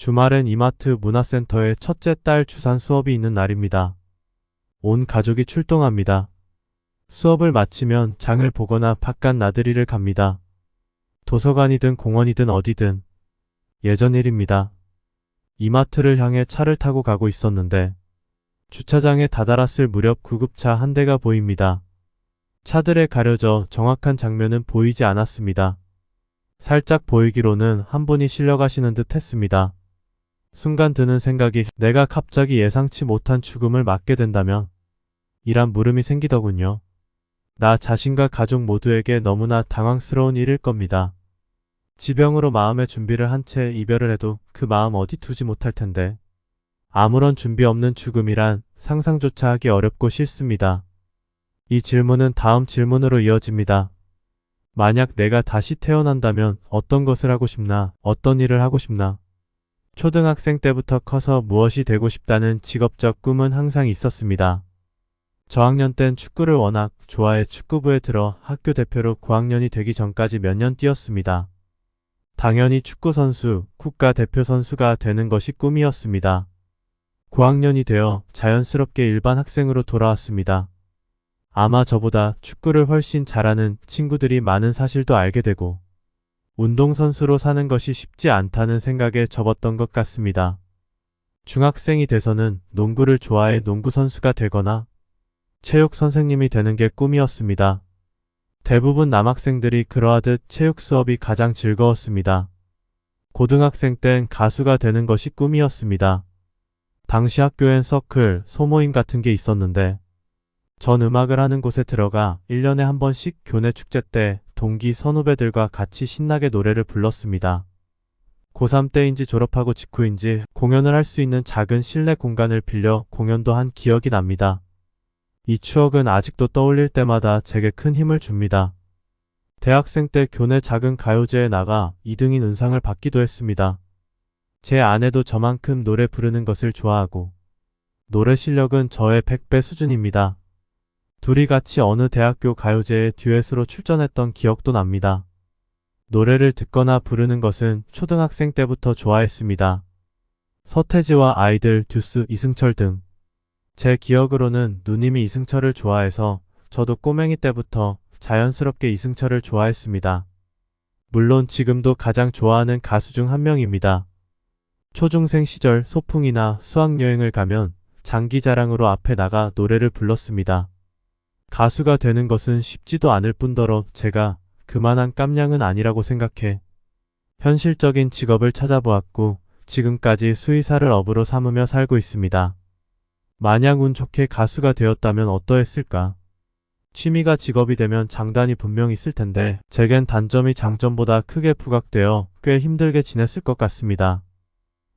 주말엔 이마트 문화센터에 첫째 딸 주산 수업이 있는 날입니다. 온 가족이 출동합니다. 수업을 마치면 장을 보거나 바깥 나들이를 갑니다. 도서관이든 공원이든 어디든 예전 일입니다. 이마트를 향해 차를 타고 가고 있었는데 주차장에 다다랐을 무렵 구급차 한 대가 보입니다. 차들에 가려져 정확한 장면은 보이지 않았습니다. 살짝 보이기로는 한 분이 실려 가시는 듯 했습니다. 순간 드는 생각이 내가 갑자기 예상치 못한 죽음을 맞게 된다면 이란 물음이 생기더군요. 나 자신과 가족 모두에게 너무나 당황스러운 일일 겁니다. 지병으로 마음의 준비를 한 채 이별을 해도 그 마음 어디 두지 못할 텐데 아무런 준비 없는 죽음이란 상상조차 하기 어렵고 싫습니다. 이 질문은 다음 질문으로 이어집니다. 만약 내가 다시 태어난다면 어떤 것을 하고 싶나? 어떤 일을 하고 싶나? 초등학생 때부터 커서 무엇이 되고 싶다는 직업적 꿈은 항상 있었습니다. 저학년 땐 축구를 워낙 좋아해 축구부에 들어 학교 대표로 고학년이 되기 전까지 몇 년 뛰었습니다. 당연히 축구선수, 국가대표 선수가 되는 것이 꿈이었습니다. 고학년이 되어 자연스럽게 일반 학생으로 돌아왔습니다. 아마 저보다 축구를 훨씬 잘하는 친구들이 많은 사실도 알게 되고 운동선수로 사는 것이 쉽지 않다는 생각에 접었던 것 같습니다. 중학생이 돼서는 농구를 좋아해 농구선수가 되거나 체육 선생님이 되는 게 꿈이었습니다. 대부분 남학생들이 그러하듯 체육 수업이 가장 즐거웠습니다. 고등학생 땐 가수가 되는 것이 꿈이었습니다. 당시 학교엔 서클, 소모임 같은 게 있었는데 전 음악을 하는 곳에 들어가 1년에 한 번씩 교내 축제 때 동기 선후배들과 같이 신나게 노래를 불렀습니다. 고3 때인지 졸업하고 직후인지 공연을 할 수 있는 작은 실내 공간을 빌려 공연도 한 기억이 납니다. 이 추억은 아직도 떠올릴 때마다 제게 큰 힘을 줍니다. 대학생 때 교내 작은 가요제에 나가 2등인 은상을 받기도 했습니다. 제 아내도 저만큼 노래 부르는 것을 좋아하고 노래 실력은 저의 100배 수준입니다. 둘이 같이 어느 대학교 가요제에 듀엣으로 출전했던 기억도 납니다. 노래를 듣거나 부르는 것은 초등학생 때부터 좋아했습니다. 서태지와 아이들, 듀스, 이승철 등. 제 기억으로는 누님이 이승철을 좋아해서 저도 꼬맹이 때부터 자연스럽게 이승철을 좋아했습니다. 물론 지금도 가장 좋아하는 가수 중 한 명입니다. 초중생 시절 소풍이나 수학여행을 가면 장기자랑으로 앞에 나가 노래를 불렀습니다. 가수가 되는 것은 쉽지도 않을 뿐더러 제가 그만한 깜냥은 아니라고 생각해 현실적인 직업을 찾아보았고 지금까지 수의사를 업으로 삼으며 살고 있습니다. 만약 운 좋게 가수가 되었다면 어떠했을까? 취미가 직업이 되면 장단이 분명히 있을 텐데 제겐 단점이 장점보다 크게 부각되어 꽤 힘들게 지냈을 것 같습니다.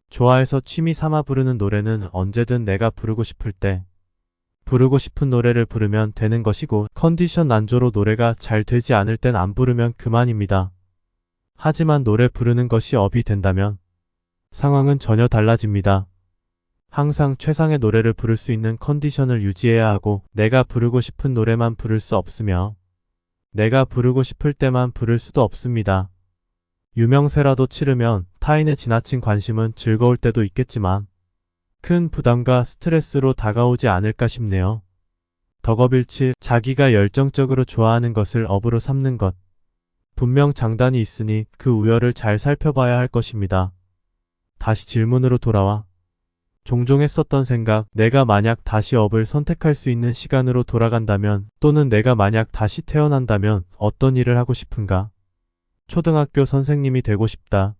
좋아해서 취미 삼아 부르는 노래는 언제든 내가 부르고 싶을 때 부르고 싶은 노래를 부르면 되는 것이고 컨디션 난조로 노래가 잘 되지 않을 땐 안 부르면 그만입니다. 하지만 노래 부르는 것이 업이 된다면 상황은 전혀 달라집니다. 항상 최상의 노래를 부를 수 있는 컨디션을 유지해야 하고 내가 부르고 싶은 노래만 부를 수 없으며 내가 부르고 싶을 때만 부를 수도 없습니다. 유명세라도 치르면 타인의 지나친 관심은 즐거울 때도 있겠지만 큰 부담과 스트레스로 다가오지 않을까 싶네요. 덕업일치 자기가 열정적으로 좋아하는 것을 업으로 삼는 것. 분명 장단이 있으니 그 우열을 잘 살펴봐야 할 것입니다. 다시 질문으로 돌아와 종종 했었던 생각, 내가 만약 다시 업을 선택할 수 있는 시간으로 돌아간다면 또는 내가 만약 다시 태어난다면 어떤 일을 하고 싶은가? 초등학교 선생님이 되고 싶다.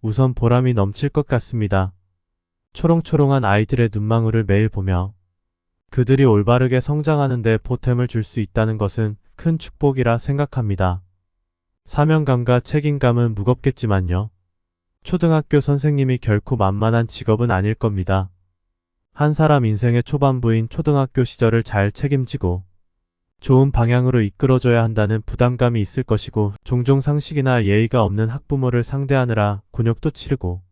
우선 보람이 넘칠 것 같습니다. 초롱초롱한 아이들의 눈망울을 매일 보며 그들이 올바르게 성장하는 데 보탬을 줄 수 있다는 것은 큰 축복이라 생각합니다. 사명감과 책임감은 무겁겠지만요. 초등학교 선생님이 결코 만만한 직업은 아닐 겁니다. 한 사람 인생의 초반부인 초등학교 시절을 잘 책임지고 좋은 방향으로 이끌어줘야 한다는 부담감이 있을 것이고 종종 상식이나 예의가 없는 학부모를 상대하느라 곤욕도 치르고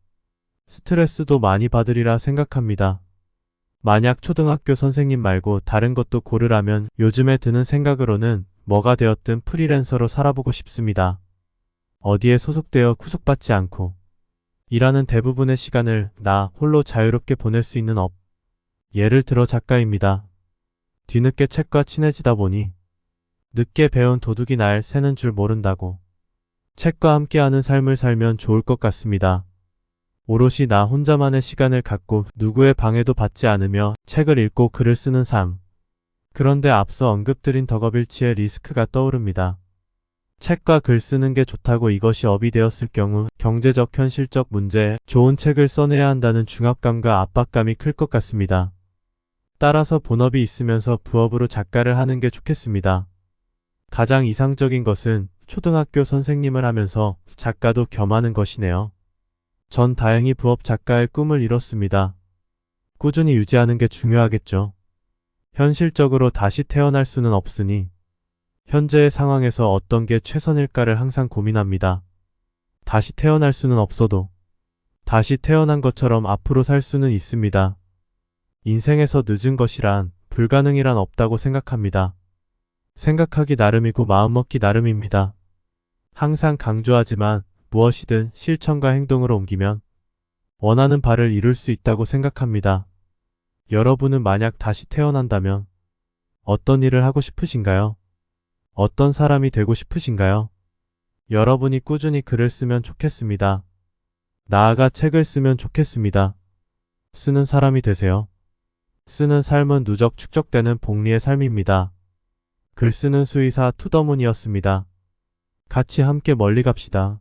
스트레스도 많이 받으리라 생각합니다. 만약 초등학교 선생님 말고 다른 것도 고르라면 요즘에 드는 생각으로는 뭐가 되었든 프리랜서로 살아보고 싶습니다. 어디에 소속되어 구속받지 않고 일하는 대부분의 시간을 나 홀로 자유롭게 보낼 수 있는 업. 예를 들어 작가입니다. 뒤늦게 책과 친해지다 보니 늦게 배운 도둑이 날 새는 줄 모른다고. 책과 함께하는 삶을 살면 좋을 것 같습니다. 오롯이 나 혼자만의 시간을 갖고 누구의 방해도 받지 않으며 책을 읽고 글을 쓰는 삶. 그런데 앞서 언급드린 덕업일치의 리스크가 떠오릅니다. 책과 글 쓰는 게 좋다고 이것이 업이 되었을 경우 경제적 현실적 문제에 좋은 책을 써내야 한다는 중압감과 압박감이 클 것 같습니다. 따라서 본업이 있으면서 부업으로 작가를 하는 게 좋겠습니다. 가장 이상적인 것은 초등학교 선생님을 하면서 작가도 겸하는 것이네요. 전 다행히 부업 작가의 꿈을 이뤘습니다. 꾸준히 유지하는 게 중요하겠죠. 현실적으로 다시 태어날 수는 없으니 현재의 상황에서 어떤 게 최선일까를 항상 고민합니다. 다시 태어날 수는 없어도 다시 태어난 것처럼 앞으로 살 수는 있습니다. 인생에서 늦은 것이란 불가능이란 없다고 생각합니다. 생각하기 나름이고 마음먹기 나름입니다. 항상 강조하지만 무엇이든 실천과 행동으로 옮기면 원하는 바를 이룰 수 있다고 생각합니다. 여러분은 만약 다시 태어난다면 어떤 일을 하고 싶으신가요? 어떤 사람이 되고 싶으신가요? 여러분이 꾸준히 글을 쓰면 좋겠습니다. 나아가 책을 쓰면 좋겠습니다. 쓰는 사람이 되세요. 쓰는 삶은 누적 축적되는 복리의 삶입니다. 글 쓰는 수의사 투더문이었습니다. 같이 함께 멀리 갑시다.